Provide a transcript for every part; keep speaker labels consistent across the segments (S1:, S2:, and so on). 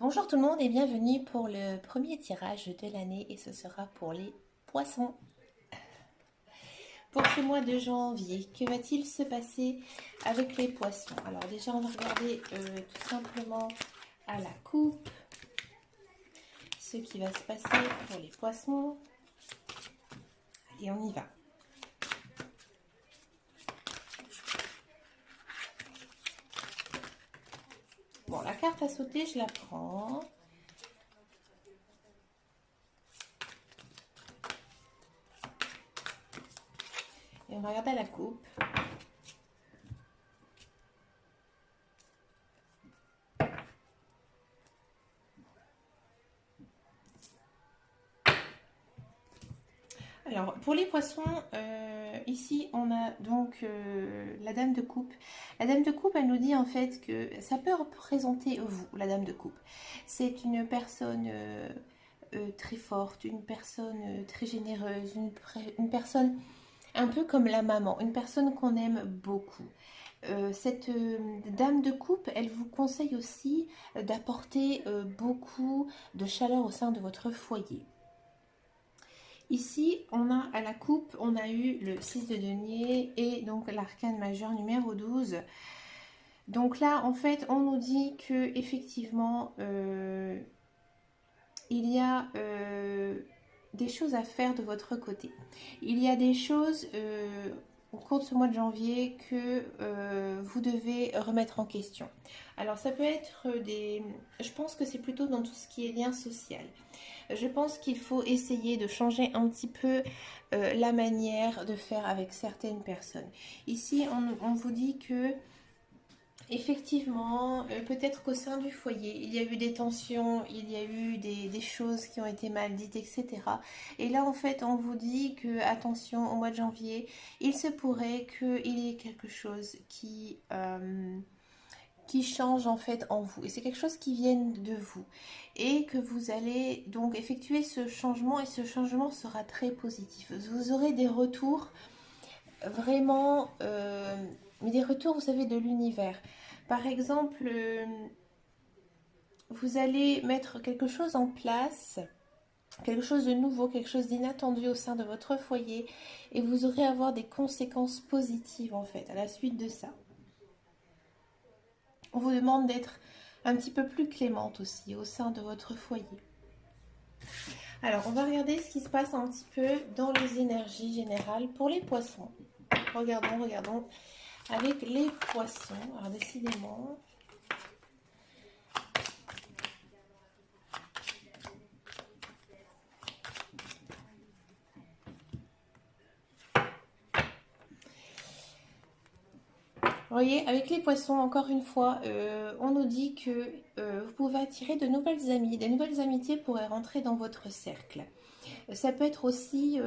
S1: Bonjour tout le monde et bienvenue pour le premier tirage de l'année et ce sera pour les poissons. Pour ce mois de janvier, que va-t-il se passer avec les poissons? Alors déjà on va regarder tout simplement à la coupe ce qui va se passer pour les poissons. Allez, on y va. Bon, la carte à sauter, je la prends. Et on va regarder à la coupe. Alors, pour les poissons, ici, on a donc la dame de coupe. La dame de coupe, elle nous dit en fait que ça peut représenter vous, la dame de coupe. C'est une personne très forte, une personne très généreuse, une personne un peu comme la maman, une personne qu'on aime beaucoup. Cette dame de coupe, elle vous conseille aussi d'apporter beaucoup de chaleur au sein de votre foyer. Ici, on a à la coupe, on a eu le 6 de denier et donc l'arcane majeur numéro 12. Donc là, en fait, on nous dit que effectivement, il y a des choses à faire de votre côté. Il y a des choses au cours de ce mois de janvier que vous devez remettre en question. Alors ça peut être des... Je pense que c'est plutôt dans tout ce qui est lien social. Je pense qu'il faut essayer de changer un petit peu la manière de faire avec certaines personnes. Ici, on vous dit que effectivement, peut-être qu'au sein du foyer, il y a eu des tensions, il y a eu des choses qui ont été mal dites, etc. Et là, en fait, on vous dit que, attention, au mois de janvier, il se pourrait qu'il y ait quelque chose qui change en fait en vous. Et c'est quelque chose qui vient de vous. Et que vous allez donc effectuer ce changement et ce changement sera très positif. Vous aurez des retours vraiment, mais des retours, vous savez, de l'univers. Par exemple, vous allez mettre quelque chose en place, quelque chose de nouveau, quelque chose d'inattendu au sein de votre foyer et vous aurez à avoir des conséquences positives en fait à la suite de ça. On vous demande d'être un petit peu plus clémente aussi au sein de votre foyer. Alors, on va regarder ce qui se passe un petit peu dans les énergies générales pour les poissons. Regardons avec les poissons. Alors, décidément... Vous voyez, avec les poissons, encore une fois, on nous dit que vous pouvez attirer de nouvelles amies. Des nouvelles amitiés pourraient rentrer dans votre cercle. Ça peut être aussi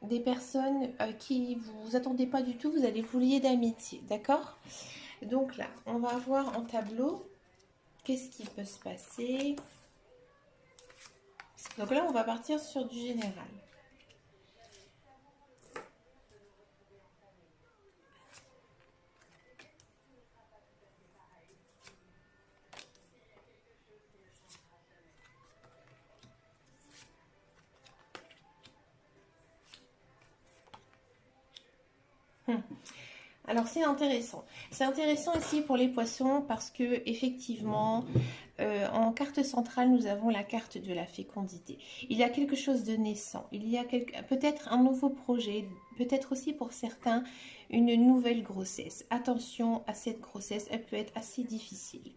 S1: des personnes qui vous attendez pas du tout, vous allez vous lier d'amitié, d'accord? Donc là, on va voir en tableau qu'est-ce qui peut se passer. Donc là, on va partir sur du général. Alors c'est intéressant. C'est intéressant ici pour les poissons parce que effectivement, en carte centrale, nous avons la carte de la fécondité. Il y a quelque chose de naissant. Il y a peut-être un nouveau projet, peut-être aussi pour certains une nouvelle grossesse. Attention à cette grossesse, elle peut être assez difficile.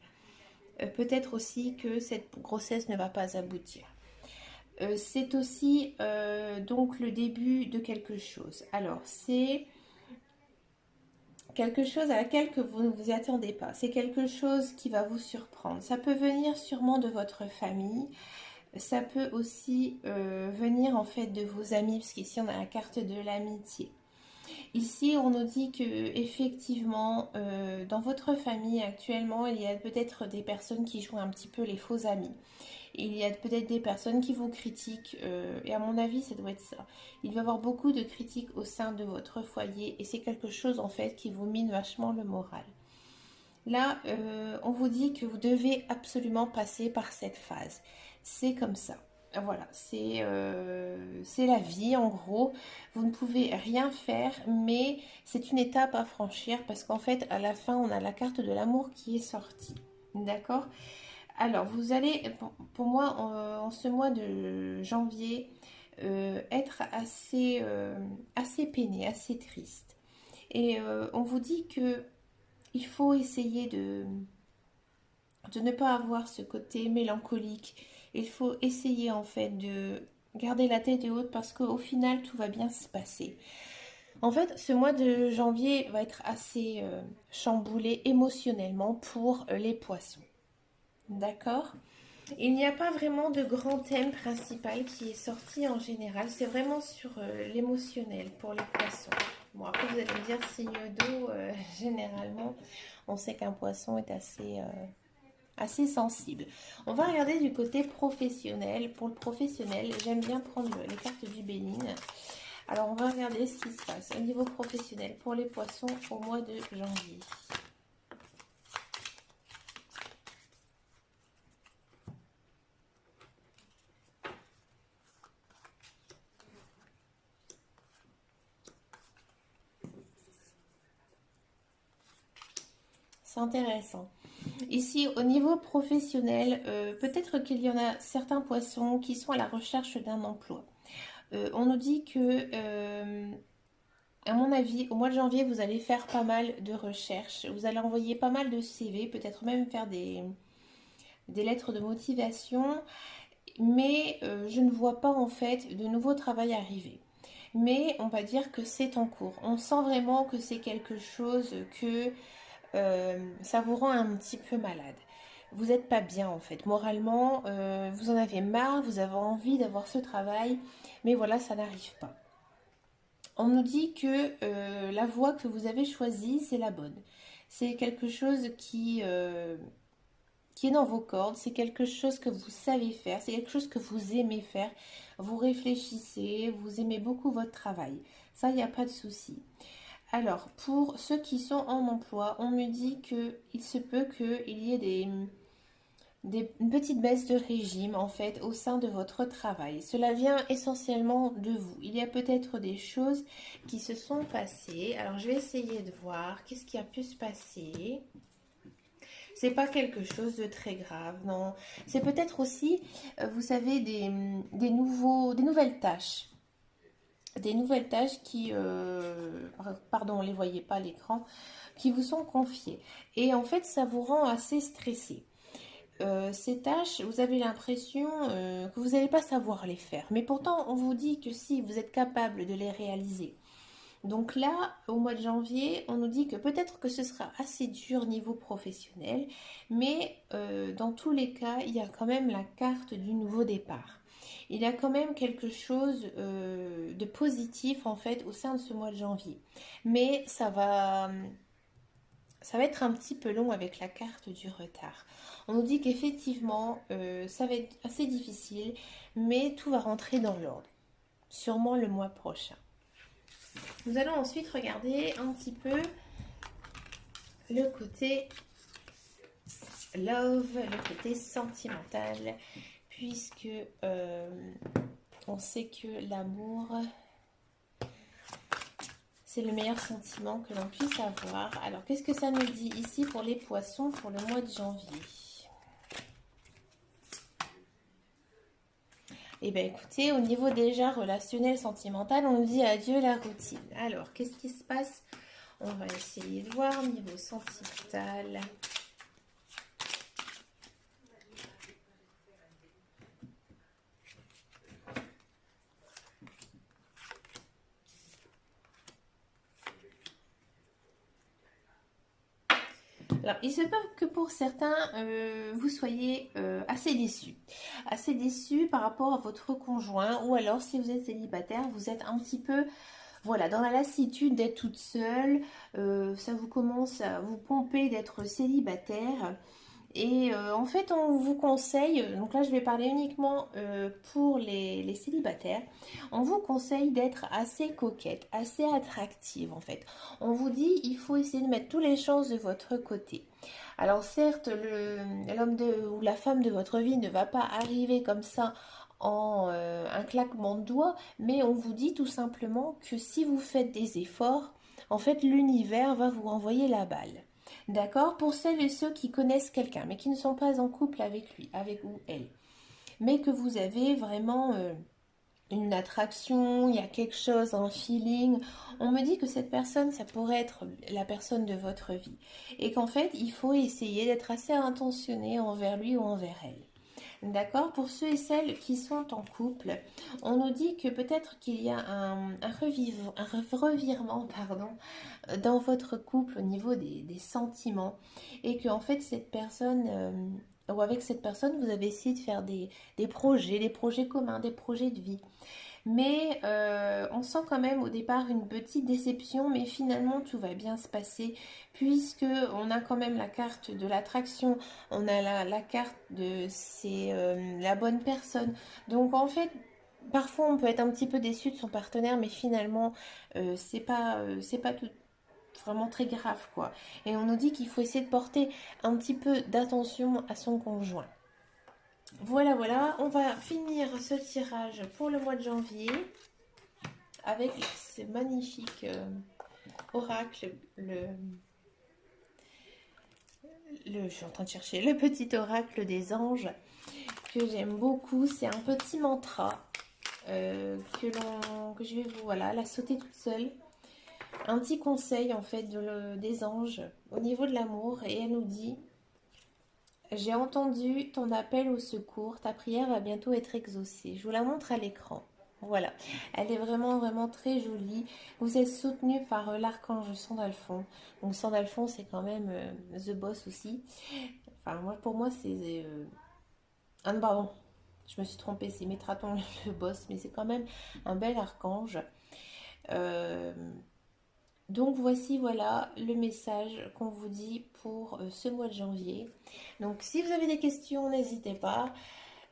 S1: Peut-être aussi que cette grossesse ne va pas aboutir. C'est aussi donc le début de quelque chose. Alors c'est quelque chose à laquelle que vous ne vous attendez pas. C'est quelque chose qui va vous surprendre. Ça peut venir sûrement de votre famille. Ça peut aussi venir en fait de vos amis, parce qu'ici on a la carte de l'amitié. Ici, on nous dit que effectivement, dans votre famille actuellement, il y a peut-être des personnes qui jouent un petit peu les faux amis. Il y a peut-être des personnes qui vous critiquent, et à mon avis, ça doit être ça. Il va y avoir beaucoup de critiques au sein de votre foyer, et c'est quelque chose en fait qui vous mine vachement le moral. Là, on vous dit que vous devez absolument passer par cette phase. C'est comme ça. Voilà, c'est la vie en gros. Vous ne pouvez rien faire, mais c'est une étape à franchir parce qu'en fait, à la fin, on a la carte de l'amour qui est sortie. D'accord? Alors, vous allez, pour moi, en ce mois de janvier, être assez peiné, assez triste. Et on vous dit que il faut essayer de ne pas avoir ce côté mélancolique. Il faut essayer en fait de garder la tête haute parce qu'au final tout va bien se passer. En fait, ce mois de janvier va être assez chamboulé émotionnellement pour les poissons. D'accord? Il n'y a pas vraiment de grand thème principal qui est sorti en général. C'est vraiment sur l'émotionnel pour les poissons. Bon, après vous allez me dire signe d'eau, généralement, on sait qu'un poisson est assez sensible. On va regarder du côté professionnel. Pour le professionnel, j'aime bien prendre les cartes du Bénin. Alors, on va regarder ce qui se passe au niveau professionnel pour les poissons au mois de janvier. C'est intéressant. Ici, au niveau professionnel, peut-être qu'il y en a certains poissons qui sont à la recherche d'un emploi. On nous dit que, à mon avis, au mois de janvier, vous allez faire pas mal de recherches. Vous allez envoyer pas mal de CV, peut-être même faire des lettres de motivation. Mais je ne vois pas en fait de nouveau travail arriver. Mais on va dire que c'est en cours. On sent vraiment que c'est quelque chose que ça vous rend un petit peu malade. Vous n'êtes pas bien en fait. Moralement, vous en avez marre, vous avez envie d'avoir ce travail, mais voilà, ça n'arrive pas. On nous dit que la voie que vous avez choisie, c'est la bonne. C'est quelque chose qui est dans vos cordes, c'est quelque chose que vous savez faire, c'est quelque chose que vous aimez faire. Vous réfléchissez, vous aimez beaucoup votre travail. Ça, il n'y a pas de souci. Alors, pour ceux qui sont en emploi, on me dit qu'il se peut qu'il y ait une petite baisse de régime en fait au sein de votre travail. Cela vient essentiellement de vous. Il y a peut-être des choses qui se sont passées. Alors, je vais essayer de voir qu'est-ce qui a pu se passer. C'est pas quelque chose de très grave, non. C'est peut-être aussi, vous savez, des nouvelles tâches. Des nouvelles tâches qui, pardon, on ne les voyait pas à l'écran, qui vous sont confiées. Et en fait, ça vous rend assez stressé. Ces tâches, vous avez l'impression que vous n'allez pas savoir les faire. Mais pourtant, on vous dit que si vous êtes capable de les réaliser. Donc là, au mois de janvier, on nous dit que peut-être que ce sera assez dur niveau professionnel, mais dans tous les cas, il y a quand même la carte du nouveau départ. Il y a quand même quelque chose de positif en fait au sein de ce mois de janvier. Mais ça va être un petit peu long avec la carte du retard. On nous dit qu'effectivement, ça va être assez difficile, mais tout va rentrer dans l'ordre. Sûrement le mois prochain. Nous allons ensuite regarder un petit peu le côté love, le côté sentimental, puisque on sait que l'amour, c'est le meilleur sentiment que l'on puisse avoir. Alors, qu'est-ce que ça nous dit ici pour les poissons pour le mois de janvier? Eh bien, écoutez, au niveau déjà relationnel, sentimental, on nous dit adieu la routine. Alors, qu'est-ce qui se passe? On va essayer de voir au niveau sentimental. Alors, il se peut que pour certains, vous soyez assez déçus. Assez déçus par rapport à votre conjoint. Ou alors, si vous êtes célibataire, vous êtes un petit peu, voilà, dans la lassitude d'être toute seule. Ça vous commence à vous pomper d'être célibataire. Et en fait, on vous conseille, donc là je vais parler uniquement pour les célibataires, on vous conseille d'être assez coquette, assez attractive en fait. On vous dit, il faut essayer de mettre toutes les chances de votre côté. Alors certes, l'homme ou la femme de votre vie ne va pas arriver comme ça en un claquement de doigts, mais on vous dit tout simplement que si vous faites des efforts, en fait l'univers va vous renvoyer la balle. D'accord? Pour celles et ceux qui connaissent quelqu'un, mais qui ne sont pas en couple avec lui, avec ou elle, mais que vous avez vraiment une attraction, il y a quelque chose, un feeling. On me dit que cette personne, ça pourrait être la personne de votre vie. Et qu'en fait, il faut essayer d'être assez intentionné envers lui ou envers elle. D'accord? Pour ceux et celles qui sont en couple, on nous dit que peut-être qu'il y a un revirement pardon, dans votre couple au niveau des sentiments et que en fait cette personne ou avec cette personne vous avez essayé de faire des projets communs, des projets de vie. Mais on sent quand même au départ une petite déception, mais finalement tout va bien se passer puisque on a quand même la carte de l'attraction, on a la carte de c'est la bonne personne. Donc en fait, parfois on peut être un petit peu déçu de son partenaire, mais finalement c'est pas tout vraiment très grave quoi. Et on nous dit qu'il faut essayer de porter un petit peu d'attention à son conjoint. Voilà, voilà, on va finir ce tirage pour le mois de janvier avec ce magnifique oracle, je suis en train de chercher le petit oracle des anges que j'aime beaucoup. C'est un petit mantra que je vais vous, voilà, la sauter toute seule. Un petit conseil en fait des anges au niveau de l'amour et elle nous dit: j'ai entendu ton appel au secours, ta prière va bientôt être exaucée. Je vous la montre à l'écran. Voilà, elle est vraiment vraiment très jolie. Vous êtes soutenu par l'archange Sandalphon. Donc Sandalphon c'est quand même The Boss aussi. Enfin moi pour moi c'est ah non, pardon, je me suis trompée, c'est Métraton le boss, mais c'est quand même un bel archange. Euh, Donc voici voilà le message qu'on vous dit pour ce mois de janvier. Donc si vous avez des questions, n'hésitez pas.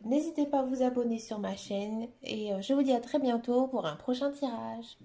S1: N'hésitez pas à vous abonner sur ma chaîne et je vous dis à très bientôt pour un prochain tirage.